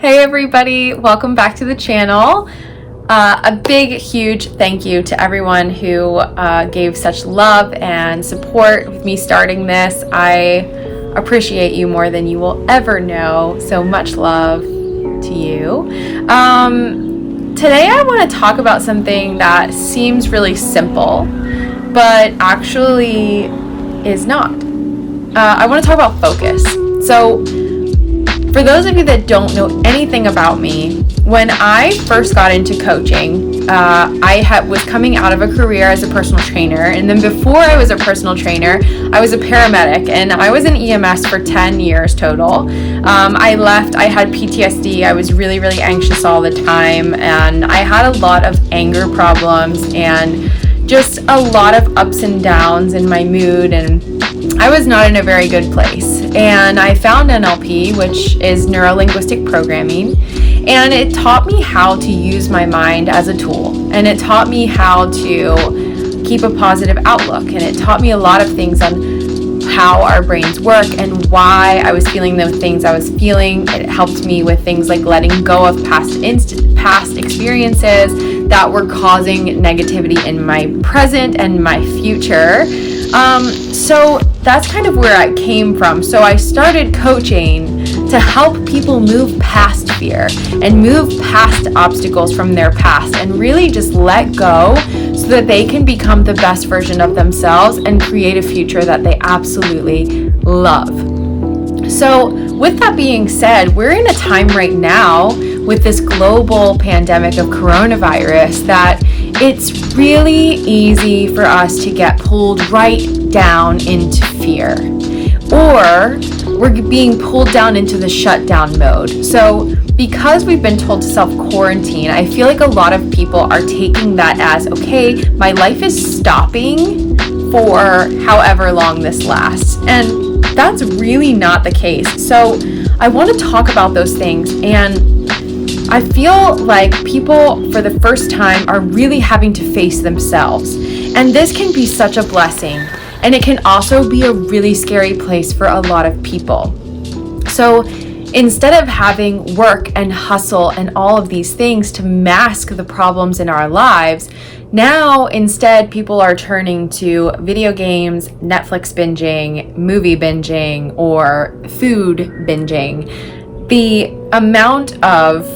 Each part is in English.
Hey everybody, welcome back to the channel. A big, huge thank you to everyone who gave such love and support with me starting this. I appreciate you more than you will ever know, so much love to you. Today I want to talk about something that seems really simple, but actually is not. I want to talk about focus. So, for those of you that don't know anything about me, when I first got into coaching, I was coming out of a career as a personal trainer, and then before I was a personal trainer, I was a paramedic, and I was in EMS for 10 years total. I left, I had PTSD, I was really, really anxious all the time, and I had a lot of anger problems and just a lot of ups and downs in my mood, and I was not in a very good place. And I found NLP, which is neuro-linguistic programming, and it taught me how to use my mind as a tool, and it taught me how to keep a positive outlook, and it taught me a lot of things on how our brains work and why I was feeling the things I was feeling. It helped me with things like letting go of past experiences that were causing negativity in my present and my future. So that's kind of where I came from. So I started coaching to help people move past fear and move past obstacles from their past and really just let go so that they can become the best version of themselves and create a future that they absolutely love. So with that being said, we're in a time right now with this global pandemic of coronavirus that it's really easy for us to get pulled right down into fear, or we're being pulled down into the shutdown mode. So because we've been told to self-quarantine, I feel like a lot of people are taking that as, okay, my life is stopping for however long this lasts. And that's really not the case. So I want to talk about those things, and I feel like people for the first time are really having to face themselves. And this can be such a blessing. And it can also be a really scary place for a lot of people. So instead of having work and hustle and all of these things to mask the problems in our lives, now instead people are turning to video games, Netflix binging, movie binging, or food binging. The amount of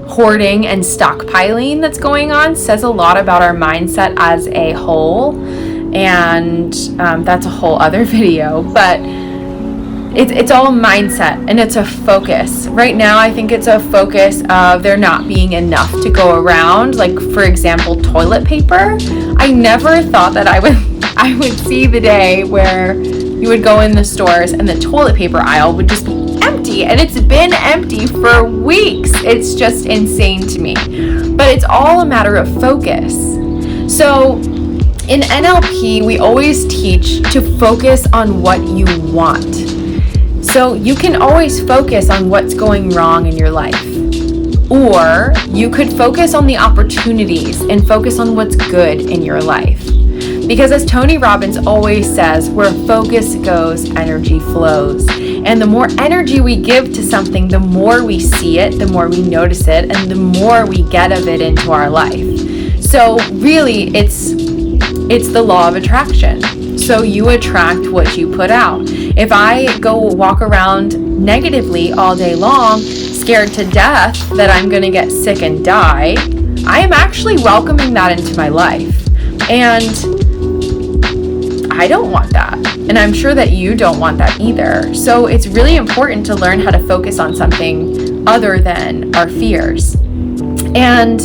hoarding and stockpiling that's going on says a lot about our mindset as a whole, and that's a whole other video, but it's all mindset, and it's a focus. Right now I think it's a focus of there not being enough to go around. Like, for example, toilet paper. I never thought that I would see the day where you would go in the stores and the toilet paper aisle would just be empty, and it's been empty for weeks. It's just insane to me. But it's all a matter of focus. So in NLP, we always teach to focus on what you want. So you can always focus on what's going wrong in your life. Or you could focus on the opportunities and focus on what's good in your life. Because as Tony Robbins always says, where focus goes, energy flows. And the more energy we give to something, the more we see it, the more we notice it, and the more we get of it into our life. So really, it's the law of attraction. So you attract what you put out. If I go walk around negatively all day long, scared to death that I'm going to get sick and die, I am actually welcoming that into my life. And I don't want that. And I'm sure that you don't want that either. So it's really important to learn how to focus on something other than our fears. And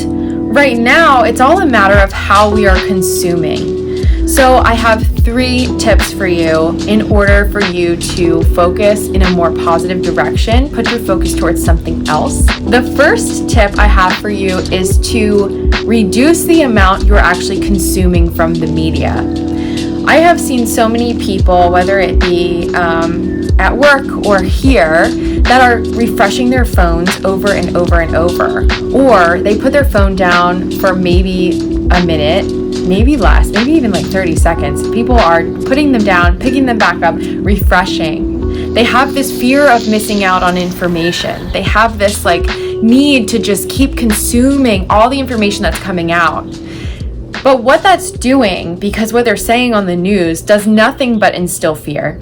right now, it's all a matter of how we are consuming. So I have 3 tips for you in order for you to focus in a more positive direction. Put your focus towards something else. The first tip I have for you is to reduce the amount you're actually consuming from the media. I have seen so many people, whether it be at work or here, that are refreshing their phones over and over and over. Or they put their phone down for maybe a minute, maybe less, maybe even like 30 seconds. People are putting them down, picking them back up, refreshing. They have this fear of missing out on information. They have this need to just keep consuming all the information that's coming out. But what that's doing, because what they're saying on the news does nothing but instill fear.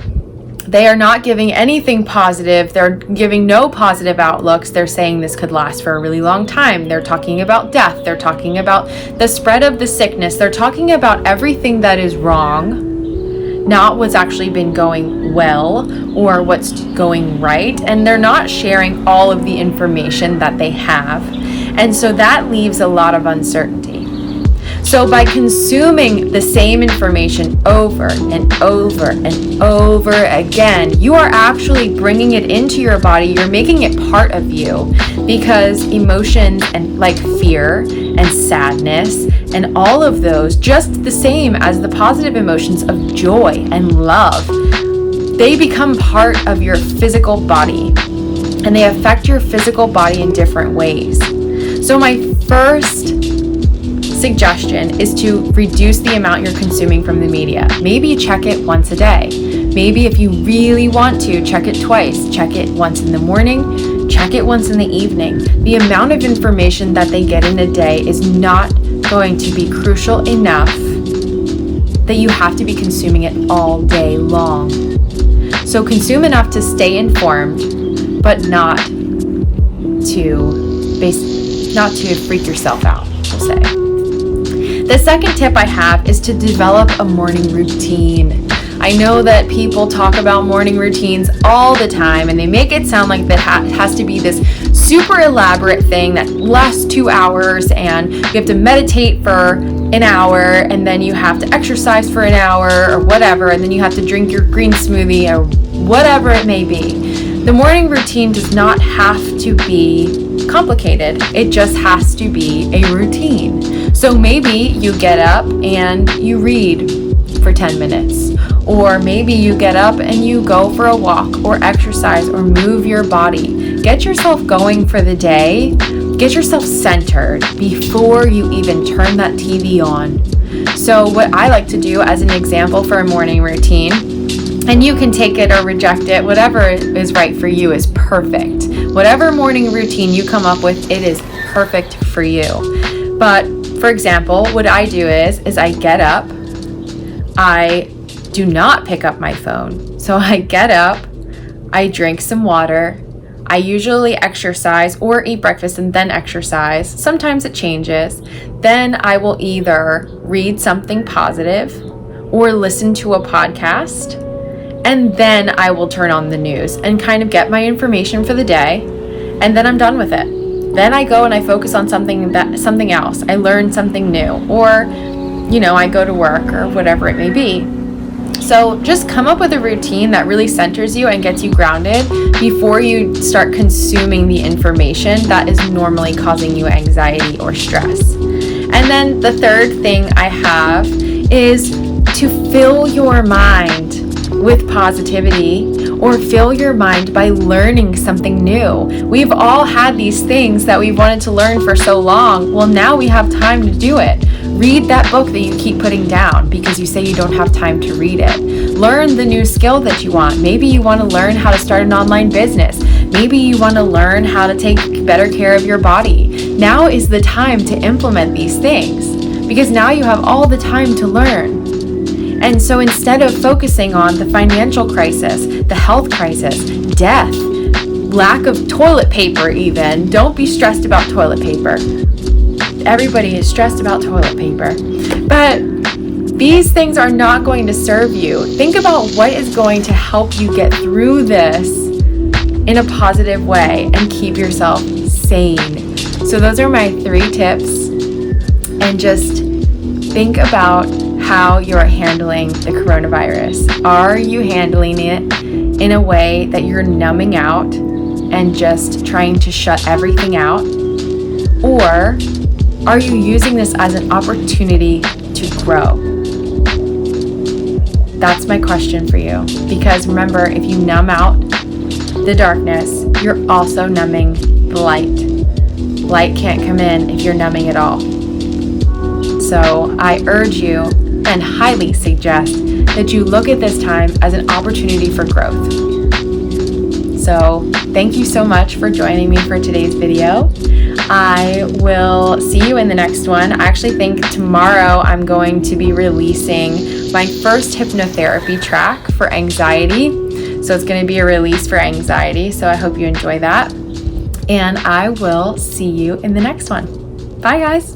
They are not giving anything positive. They're giving no positive outlooks. They're saying this could last for a really long time. They're talking about death. They're talking about the spread of the sickness. They're talking about everything that is wrong, not what's actually been going well or what's going right. And they're not sharing all of the information that they have. And so that leaves a lot of uncertainty. So by consuming the same information over and over and over again, you are actually bringing it into your body. You're making it part of you, because emotions and fear and sadness and all of those, just the same as the positive emotions of joy and love, they become part of your physical body, and they affect your physical body in different ways. So my first suggestion is to reduce the amount you're consuming from the media. Maybe check it once a day. Maybe if you really want to, check it twice. Check it once in the morning, check it once in the evening. The amount of information that they get in a day is not going to be crucial enough that you have to be consuming it all day long. So consume enough to stay informed, but not to freak yourself out, we'll say. The second tip I have is to develop a morning routine. I know that people talk about morning routines all the time, and they make it sound like that has to be this super elaborate thing that lasts 2 hours, and you have to meditate for an hour, and then you have to exercise for an hour or whatever, and then you have to drink your green smoothie or whatever it may be. The morning routine does not have to be complicated. It just has to be a routine. So maybe you get up and you read for 10 minutes, or maybe you get up and you go for a walk or exercise or move your body. Get yourself going for the day. Get yourself centered before you even turn that TV on. So what I like to do as an example for a morning routine, and you can take it or reject it, whatever is right for you is perfect. Whatever morning routine you come up with, it is perfect for you. But for example, what I do is I get up, I do not pick up my phone. So I get up, I drink some water, I usually exercise or eat breakfast and then exercise. Sometimes it changes. Then I will either read something positive or listen to a podcast, and then I will turn on the news and kind of get my information for the day, and then I'm done with it. Then I go and I focus on something else. I learn something new, or, I go to work or whatever it may be. So just come up with a routine that really centers you and gets you grounded before you start consuming the information that is normally causing you anxiety or stress. And then the third thing I have is to fill your mind with positivity, or fill your mind by learning something new. We've all had these things that we've wanted to learn for so long. Well, now we have time to do it. Read that book that you keep putting down because you say you don't have time to read it. Learn the new skill that you want. Maybe you want to learn how to start an online business. Maybe you want to learn how to take better care of your body. Now is the time to implement these things, because now you have all the time to learn. And so instead of focusing on the financial crisis, the health crisis, death, lack of toilet paper even, don't be stressed about toilet paper. Everybody is stressed about toilet paper. But these things are not going to serve you. Think about what is going to help you get through this in a positive way and keep yourself sane. So those are my 3 tips. And just think about how you're handling the coronavirus. Are you handling it in a way that you're numbing out and just trying to shut everything out? Or are you using this as an opportunity to grow? That's my question for you. Because remember, if you numb out the darkness, you're also numbing the light. Light can't come in if you're numbing it all. So I urge you and highly suggest that you look at this time as an opportunity for growth. So thank you so much for joining me for today's video. I will see you in the next one. I actually think tomorrow I'm going to be releasing my first hypnotherapy track for anxiety. So it's going to be a release for anxiety. So I hope you enjoy that. And I will see you in the next one. Bye, guys.